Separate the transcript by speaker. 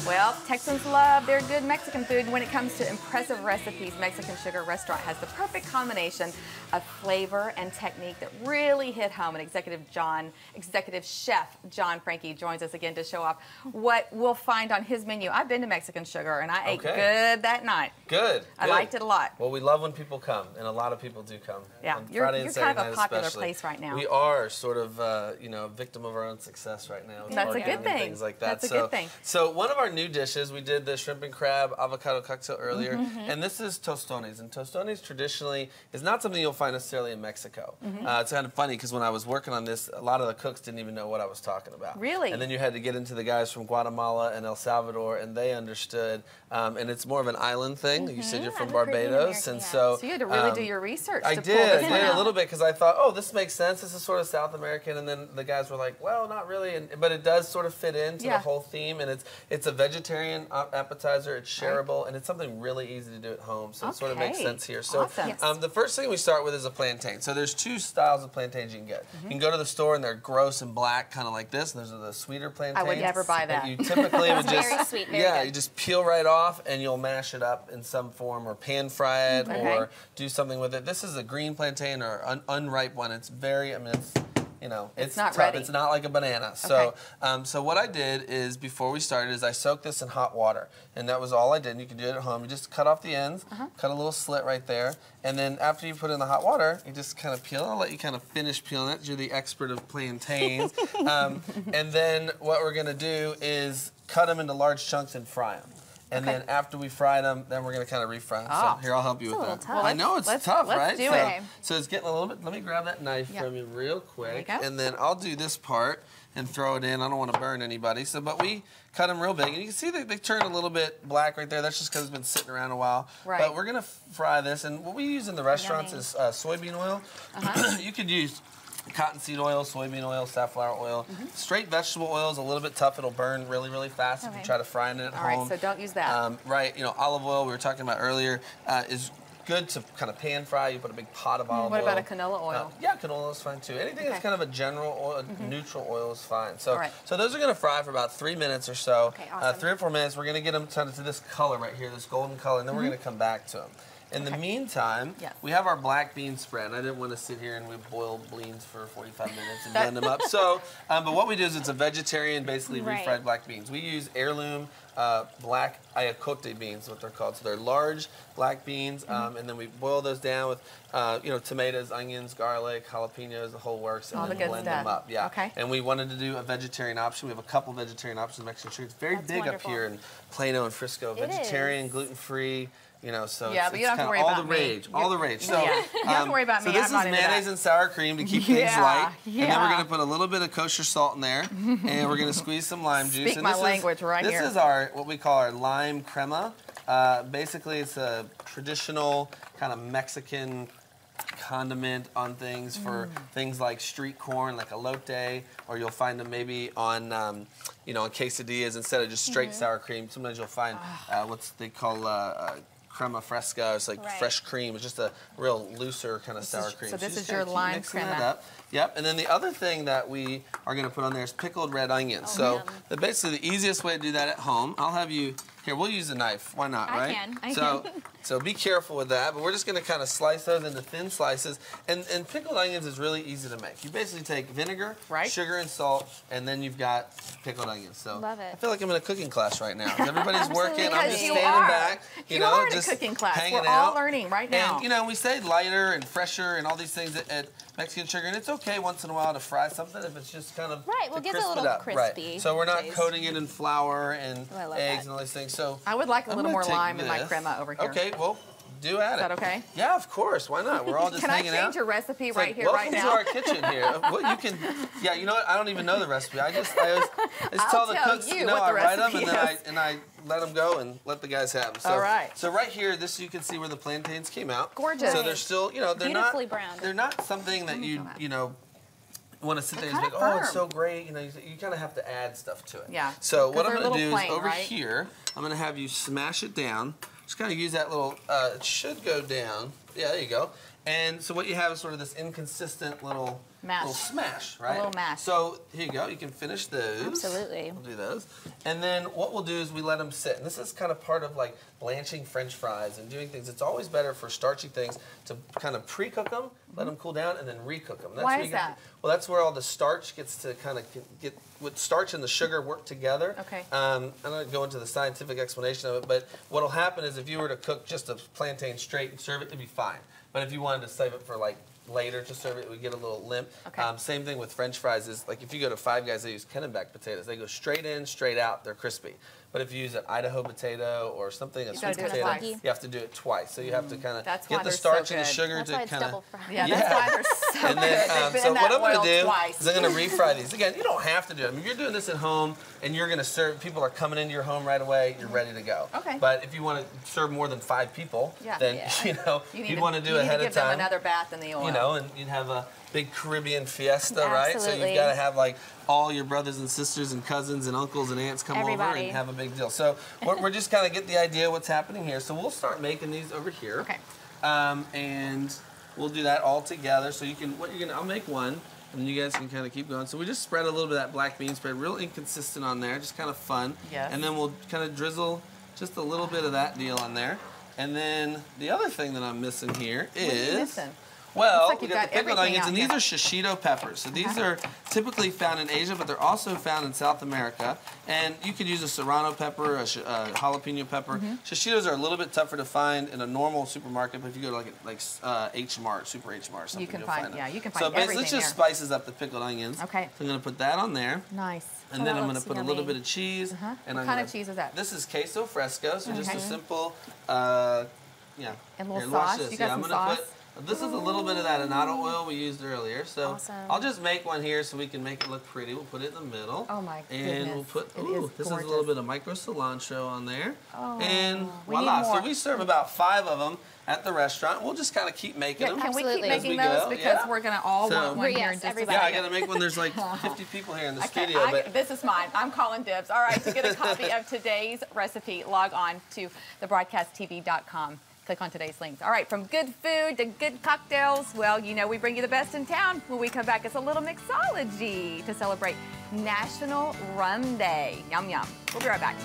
Speaker 1: Well, Texans love their good Mexican food. When it comes to impressive recipes, Mexican Sugar Restaurant has the perfect combination of flavor and technique that really hit home. And Executive Chef John Franke joins us again to show off what we'll find on his menu. I've been to Mexican Sugar, and I ate good that night.
Speaker 2: Good.
Speaker 1: I liked it a lot.
Speaker 2: Well, we love when people come, and a lot of people do come.
Speaker 1: Yeah, you're kind of a popular place right now.
Speaker 2: We are sort of, you know, a victim of our own success right now.
Speaker 1: That's a good thing.
Speaker 2: Things like that.
Speaker 1: That's a good thing.
Speaker 2: So one of our new dishes, we did the shrimp and crab avocado cocktail earlier, and this is Tostones. And Tostones traditionally is not something you'll find necessarily in Mexico. It's kind of funny because when I was working on this, a lot of the cooks didn't even know what I was talking about.
Speaker 1: Really?
Speaker 2: And then you had to get into the guys from Guatemala and El Salvador, and they understood. And it's more of an island thing. You said you're from Barbados, and so
Speaker 1: you had to really do your research.
Speaker 2: I did a little bit because I thought, oh, this makes sense. This is sort of South American, and then the guys were like, well, not really, but it does sort of fit into the whole theme, and it's a vegetarian appetizer. It's shareable, and it's something really easy to do at home, so it sort of makes sense here. So the first thing we start with is a plantain. So there's two styles of plantains you can get. You can go to the store, and they're gross and black, kind of like this, and those are the sweeter plantains.
Speaker 1: I would never buy that.
Speaker 2: You typically would just,
Speaker 3: very sweet, very good.
Speaker 2: You just peel right off, and you'll mash it up in some form, or pan fry it, or do something with it. This is a green plantain, or unripe one. It's very, I mean, you know, it's
Speaker 1: not
Speaker 2: tough.
Speaker 1: ready.
Speaker 2: It's not like a banana. So, so what I did is before we started is I soaked this in hot water, and that was all I did. You can do it at home. You just cut off the ends, cut a little slit right there, and then after you put it in the hot water, you just kind of peel. I'll let you kind of finish peeling it. You're the expert of plantains. And then what we're gonna do is cut them into large chunks and fry them. And then after we fry them, then we're going to kind of refry them. So here, I'll help you with that.
Speaker 3: Tough. Well,
Speaker 2: I know it's tough, right?
Speaker 1: Let's do it.
Speaker 2: So it's getting a little bit, let me grab that knife from you real quick. And then I'll do this part and throw it in. I don't want to burn anybody. So, but we cut them real big. And you can see that they turn a little bit black right there. That's just because it's been sitting around a while. But we're going to fry this. And what we use in the restaurants is soybean oil. You could use cottonseed oil, soybean oil, safflower oil. Straight vegetable oil is a little bit tough. It'll burn really, really fast if you try to fry it at home.
Speaker 1: All right, so don't use that.
Speaker 2: Right, you know, olive oil we were talking about earlier is good to kind of pan fry. You put a big pot of olive oil.
Speaker 1: What about a canola oil?
Speaker 2: Yeah, canola is fine too. Anything that's kind of a general oil, neutral oil is fine. So, so those are going to fry for about 3 minutes or so. 3 or 4 minutes. We're going to get them to this color right here, this golden color, and then we're going to come back to them. In the meantime, we have our black bean spread. I didn't want to sit here and we boil beans for 45 minutes and blend them up. So, but what we do is it's a vegetarian, basically refried black beans. We use heirloom black ayacote beans, what they're called. So they're large black beans, and then we boil those down with, you know, tomatoes, onions, garlic, jalapenos, the whole works, and then blend them up. And we wanted to do a vegetarian option. We have a couple vegetarian options in Mexican Street. It's very big up here in Plano and Frisco. Vegetarian, gluten-free. You know, so
Speaker 1: but
Speaker 2: it's
Speaker 1: you don't have to worry about me.
Speaker 2: All the rage. So,
Speaker 1: you don't have to worry about me.
Speaker 2: So this is mayonnaise and sour cream to keep things light. And then we're going to put a little bit of kosher salt in there, and we're going to squeeze some lime juice.
Speaker 1: Speak my language right here.
Speaker 2: This is our, what we call our lime crema. Basically, it's a traditional kind of Mexican condiment on things for things like street corn, like elote, or you'll find them maybe on, you know, on quesadillas instead of just straight sour cream. Sometimes you'll find what they call crema fresca. It's like fresh cream. It's just a real looser kind of sour cream.
Speaker 1: So this is your lime crema.
Speaker 2: Yep, and then the other thing that we are going to put on there is pickled red onions. So basically the easiest way to do that at home, I'll have you, here, we'll use a knife. Why not, right?
Speaker 3: I can.
Speaker 2: So be careful with that, but we're just going to kind of slice those into thin slices. And pickled onions is really easy to make. You basically take vinegar, sugar, and salt, and then you've got pickled onions. So
Speaker 3: love it.
Speaker 2: I feel like I'm in a cooking class right now. Everybody's working. I'm just standing back, you know, just
Speaker 1: in a cooking class.
Speaker 2: hanging
Speaker 1: We're
Speaker 2: out.
Speaker 1: all learning right now.
Speaker 2: And, you know, we say lighter and fresher and all these things at Mexican Sugar, and it's okay once in a while to fry something if it's just kind of
Speaker 3: we'll get it a little crispy.
Speaker 2: So we're not coating it in flour and eggs and all these things. So
Speaker 1: I would like a little more lime in my crema over here.
Speaker 2: Okay, well, do at it.
Speaker 1: Is that okay?
Speaker 2: Yeah, of course. Why not? We're all just hanging out.
Speaker 1: Can I change your recipe right here, right now?
Speaker 2: Welcome to our kitchen here. Well, you can. Yeah, you know what? I don't even know the recipe. I just tell the cooks. You know, I write them and I let them go and let the guys have them. So,
Speaker 1: all right.
Speaker 2: So right here, this you can see where the plantains came out.
Speaker 1: Gorgeous.
Speaker 2: So they're still, you know, they're
Speaker 3: beautifully browned.
Speaker 2: They're not something that you know, want to sit there and be like, oh, it's so great. You know, you kind of have to add stuff to it.
Speaker 1: Yeah.
Speaker 2: So what I'm going to do is over here, I'm going to have you smash it down. Just kind of use that little, it should go down. Yeah, there you go. And so what you have is sort of this inconsistent little smash, right?
Speaker 1: A little mash.
Speaker 2: So here you go. You can finish those.
Speaker 3: Absolutely.
Speaker 2: We'll do those. And then what we'll do is we let them sit. And this is kind of part of like blanching French fries and doing things. It's always better for starchy things to kind of pre-cook them, let them cool down, and then re-cook them.
Speaker 1: Why is that?
Speaker 2: Well, that's where all the starch gets to kind of get with starch and the sugar work together.
Speaker 1: Okay.
Speaker 2: I'm not going to go into the scientific explanation of it, but what'll happen is if you were to cook just a plantain straight and serve it, it'd be fine. But if you wanted to save it for like later to serve it, we get a little limp.
Speaker 1: Okay.
Speaker 2: Same thing with French fries is like if you go to Five Guys, they use Kennenbeck potatoes. They go straight in, straight out. They're crispy. But if you use an Idaho potato or something, a sweet potato, you have to do it twice. So you have to kind of get the starch and the sugar to kind of.
Speaker 1: Yeah, that's why they're so
Speaker 2: and then,
Speaker 1: good.
Speaker 2: so what I'm going to do is I'm going to refry these. Again, you don't have to do it. I mean, if you're doing this at home and you're going to serve, people are coming into your home right away, you're ready to go.
Speaker 1: Okay.
Speaker 2: But if you want to serve more than 5 people, then you'd want to do it ahead of time.
Speaker 1: Give them another bath in the oil.
Speaker 2: You know, and you'd have a big Caribbean fiesta, right? So you've got to have like all your brothers and sisters and cousins and uncles and aunts come over and have a big deal. So we're just kind of get the idea of what's happening here. So we'll start making these over here.
Speaker 1: Okay.
Speaker 2: And we'll do that all together. So you can, I'll make one, and you guys can kind of keep going. So we just spread a little bit of that black bean spread, real inconsistent on there, just kind of fun.
Speaker 1: Yes.
Speaker 2: And then we'll kind of drizzle just a little bit of that deal on there. And then the other thing that I'm missing here is...
Speaker 1: What are you missing?
Speaker 2: Well,
Speaker 1: like
Speaker 2: we got the pickled onions, and these
Speaker 1: here.
Speaker 2: are shishito peppers. So these are typically found in Asia, but they're also found in South America. And you could use a serrano pepper, a jalapeno pepper. Shishitos are a little bit tougher to find in a normal supermarket, but if you go to like H Mart, Super H Mart, or something,
Speaker 1: you can
Speaker 2: you'll
Speaker 1: find
Speaker 2: them.
Speaker 1: Yeah, you can find
Speaker 2: so
Speaker 1: everything
Speaker 2: this just
Speaker 1: there.
Speaker 2: spices up the pickled onions.
Speaker 1: Okay.
Speaker 2: So I'm going to put that on there.
Speaker 1: Nice.
Speaker 2: And then I'm going to put a little bit of cheese.
Speaker 1: And what kind of cheese is that?
Speaker 2: This is queso fresco, so just a simple,
Speaker 1: And a little sauce. You got some sauce?
Speaker 2: This is a little bit of that annatto oil we used earlier. So
Speaker 3: awesome.
Speaker 2: I'll just make one here so we can make it look pretty. We'll put it in the middle.
Speaker 1: Oh my goodness.
Speaker 2: And we'll put, this is a
Speaker 1: gorgeous.
Speaker 2: little bit of micro cilantro on there.
Speaker 1: Oh,
Speaker 2: and voila. So we serve about 5 of them at the restaurant. We'll just kind of keep making them.
Speaker 1: Can we keep
Speaker 2: as
Speaker 1: making
Speaker 2: we
Speaker 1: those?
Speaker 2: go.
Speaker 1: Because we're going to all want one here in just a second.
Speaker 2: Yeah, I got to make one. There's like 50 people here in the studio. But
Speaker 1: this is mine. I'm calling dibs. All right, to get a copy of today's recipe, log on to thebroadcasttv.com. Click on today's links. All right, from good food to good cocktails, well, you know we bring you the best in town. When we come back, it's a little mixology to celebrate National Rum Day. Yum, yum. We'll be right back.